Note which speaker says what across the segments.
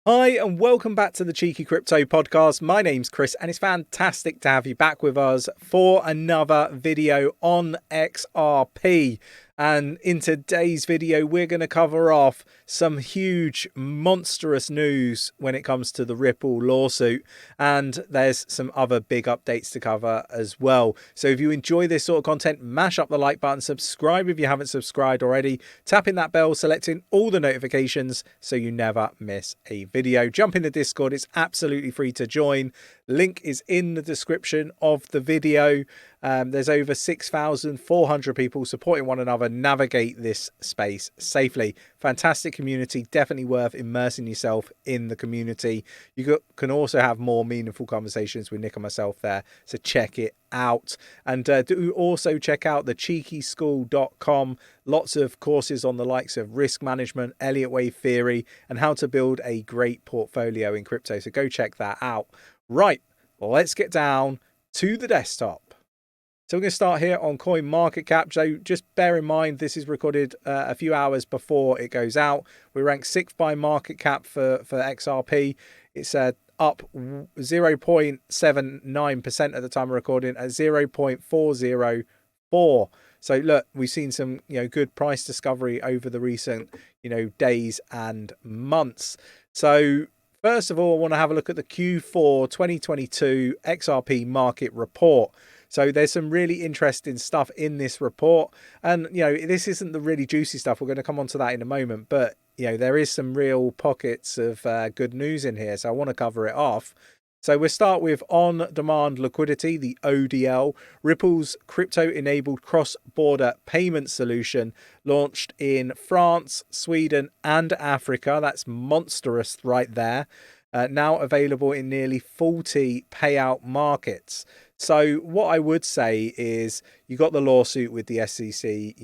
Speaker 1: Hi and welcome back to the Cheeky Crypto Podcast. My name's Chris and it's fantastic to have you back with us for another video on XRP. And in today's video, we're going to cover off some huge, monstrous news when it comes to the Ripple lawsuit. And there's some other big updates to cover as well. So if you enjoy this sort of content, mash up the like button, subscribe if you haven't subscribed already, tapping that bell, selecting all the notifications so you never miss a video. Jump in the Discord. It's absolutely free to join. Link is in the description of the video. There's over 6,400 people supporting one another navigate this space safely. Fantastic community, definitely worth immersing yourself in the community. You can also have more meaningful conversations with Nick and myself there, so check it out. And do also check out the 𝗕𝗘𝗪𝗠𝗠𝗘𝗡𝗧𝗏. Lots of courses on the likes of risk management, Elliott wave theory, and how to build a great portfolio in crypto. So go check that out. Right, well, let's get down to the desktop. So we're going to start here on CoinMarketCap. So just bear in mind, this is recorded a few hours before it goes out. We're ranked 6th by market cap for XRP. It's up 0.79% at the time of recording at 0.404. So look, we've seen some good price discovery over the recent days and months. So first of all, I want to have a look at the Q4 2022 XRP market report. So there's some really interesting stuff in this report. And, this isn't the really juicy stuff. We're going to come on to that in a moment. But, there is some real pockets of good news in here. So I want to cover it off. So we'll start with on-demand liquidity, the ODL. Ripple's crypto-enabled cross-border payment solution launched in France, Sweden, and Africa. That's monstrous right there. Now available in nearly 40 payout markets. So what I would say is you got the lawsuit with the SEC,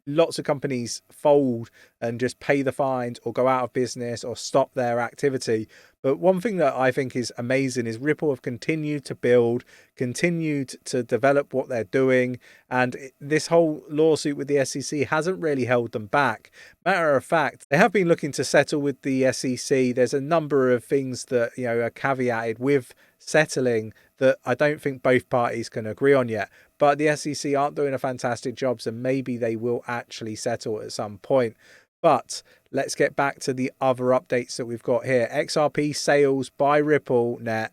Speaker 1: lots of companies fold and just pay the fines or go out of business or stop their activity. But one thing that I think is amazing is Ripple have continued to build, continued to develop what they're doing. And this whole lawsuit with the SEC hasn't really held them back. Matter of fact, they have been looking to settle with the SEC. There's a number of things that, are caveated with settling that I don't think both parties can agree on yet. But the SEC aren't doing a fantastic job, so maybe they will actually settle at some point. But let's get back to the other updates that we've got here. XRP sales by Ripple net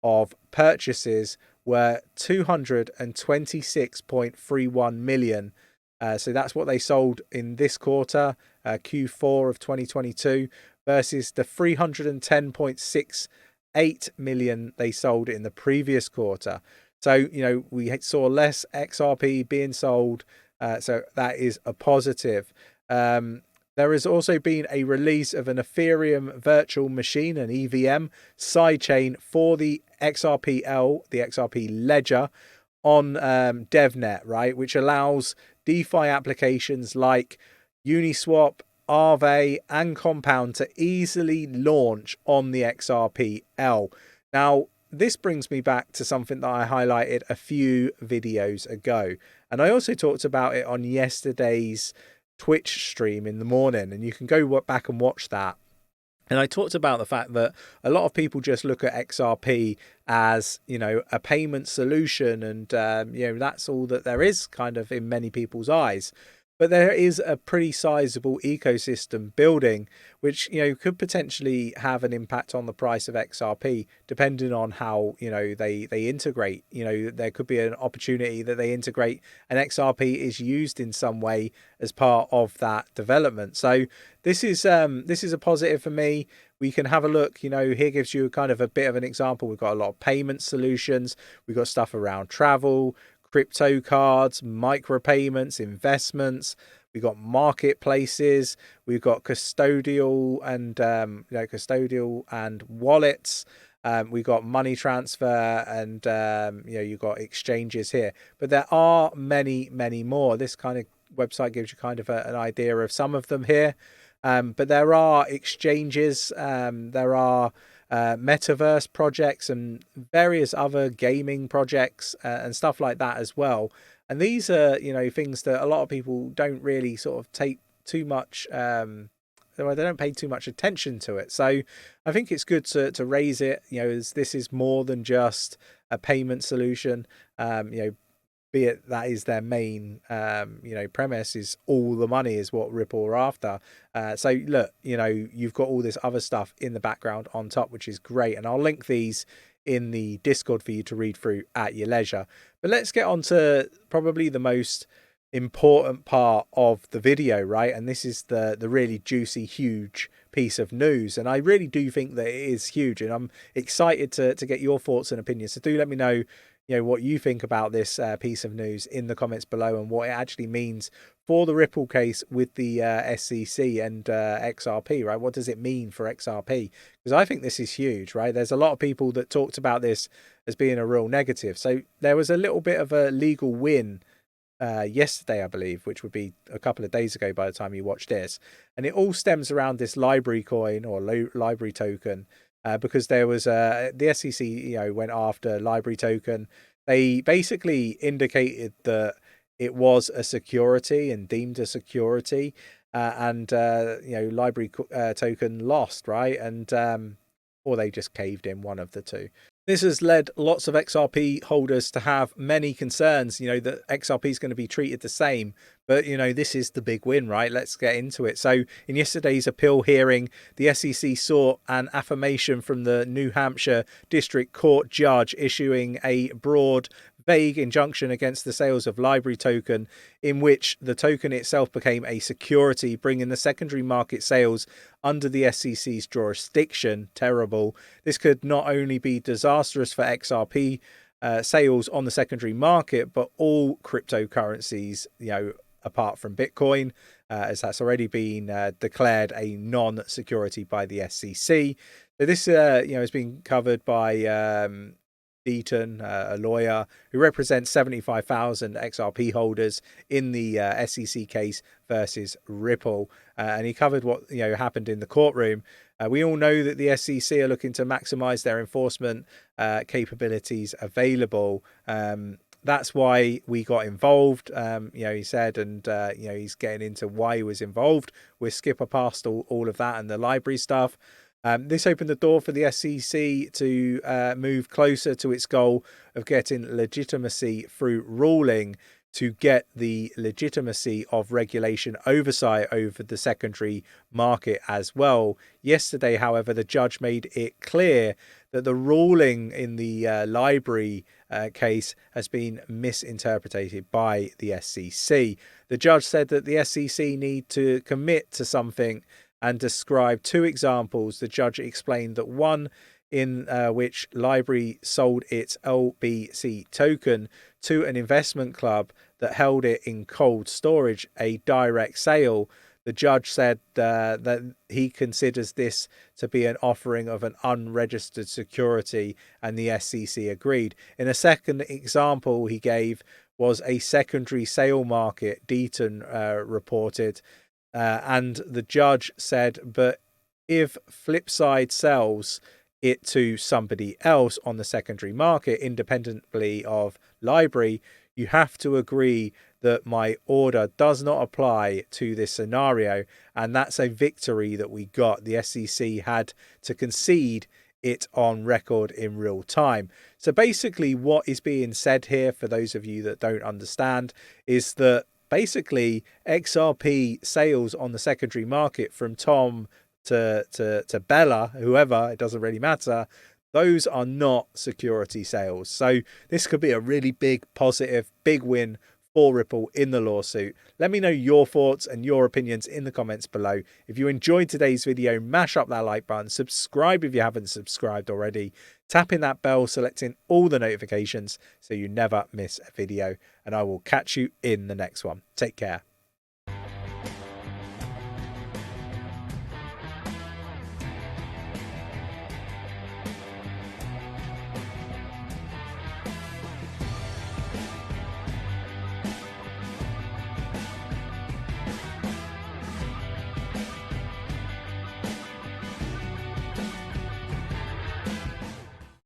Speaker 1: of purchases were 226.31 million. So that's what they sold in this quarter, Q4 of 2022, versus the 310.68 million they sold in the previous quarter. So, we saw less XRP being sold. So that is a positive. There has also been a release of an Ethereum virtual machine, an EVM, sidechain for the XRP-L, the XRP ledger, on DevNet, right, which allows DeFi applications like Uniswap, Aave, and Compound to easily launch on the XRP-L. Now, this brings me back to something that I highlighted a few videos ago. And I also talked about it on yesterday's Twitch stream in the morning, and you can go back and watch that. And I talked about the fact that a lot of people just look at XRP as, a payment solution, and, that's all that there is kind of in many people's eyes. But there is a pretty sizable ecosystem building, which, could potentially have an impact on the price of XRP, depending on how, they integrate. There could be an opportunity that they integrate and XRP is used in some way as part of that development. So this is a positive for me. We can have a look, here gives you kind of a bit of an example. We've got a lot of payment solutions. We've got stuff around travel, crypto cards, micropayments, investments. We've got marketplaces. We've got custodial and wallets. We've got money transfer, and you've got exchanges here. But there are many, many more. This kind of website gives you kind of an idea of some of them here. But there are exchanges. There are metaverse projects and various other gaming projects and stuff like that as well. And these are, things that a lot of people don't really sort of take too much they don't pay too much attention to it. So I think it's good to raise it, as this is more than just a payment solution. Be it that is their main premise, is all the money is what Ripple are after. So look, you've got all this other stuff in the background on top, which is great, and I'll link these in the Discord for you to read through at your leisure. But let's get on to probably the most important part of the video, right? And this is the really juicy, huge piece of news, and I really do think that it is huge, and I'm excited to get your thoughts and opinions. So do let me know what you think about this piece of news in the comments below, and what it actually means for the Ripple case with the SEC and XRP, right? What does it mean for XRP? Because I think this is huge, right? There's a lot of people that talked about this as being a real negative. So there was a little bit of a legal win yesterday, I believe, which would be a couple of days ago by the time you watch this. And it all stems around this library coin or library token. Because there was the SEC, went after library token. They basically indicated that it was a security and deemed a security, and library token lost, right? And or they just caved in, one of the two. This has led lots of XRP holders to have many concerns, that XRP is going to be treated the same. But, this is the big win, right? Let's get into it. So in yesterday's appeal hearing, the SEC sought an affirmation from the New Hampshire District Court judge, issuing a broad, vague injunction against the sales of library token, in which the token itself became a security, bringing the secondary market sales under the SEC's jurisdiction. Terrible. This could not only be disastrous for XRP sales on the secondary market, but all cryptocurrencies, apart from Bitcoin, as that's already been declared a non-security by the SEC. So this, has been covered by Deaton, a lawyer who represents 75,000 XRP holders in the SEC case versus Ripple, and he covered what happened in the courtroom. We all know that the SEC are looking to maximize their enforcement capabilities available. That's why we got involved, he said, and he's getting into why he was involved. We'll skip past all of that and the library stuff. This opened the door for the SEC to move closer to its goal of getting legitimacy through ruling, to get the legitimacy of regulation oversight over the secondary market as well. Yesterday, however, the judge made it clear that the ruling in the library case has been misinterpreted by the SEC. The judge said that the SEC need to commit to something and described two examples. The judge explained that one in which library sold its LBC token to an investment club that held it in cold storage, a direct sale. The judge said that he considers this to be an offering of an unregistered security, and the SEC agreed. In a second example he gave was a secondary sale market, Deaton reported, and the judge said, but if Flipside sells it to somebody else on the secondary market independently of library, you have to agree that my order does not apply to this scenario. And that's a victory that we got. The SEC had to concede it on record in real time. So basically what is being said here, for those of you that don't understand, is that basically XRP sales on the secondary market from Tom to Bella, whoever, it doesn't really matter, those are not security sales. So this could be a really big positive, big win for Ripple in the lawsuit. Let me know your thoughts and your opinions in the comments below. If you enjoyed today's video, mash up that like button, subscribe if you haven't subscribed already, tapping that bell, selecting all the notifications so you never miss a video, and I will catch you in the next one. Take care.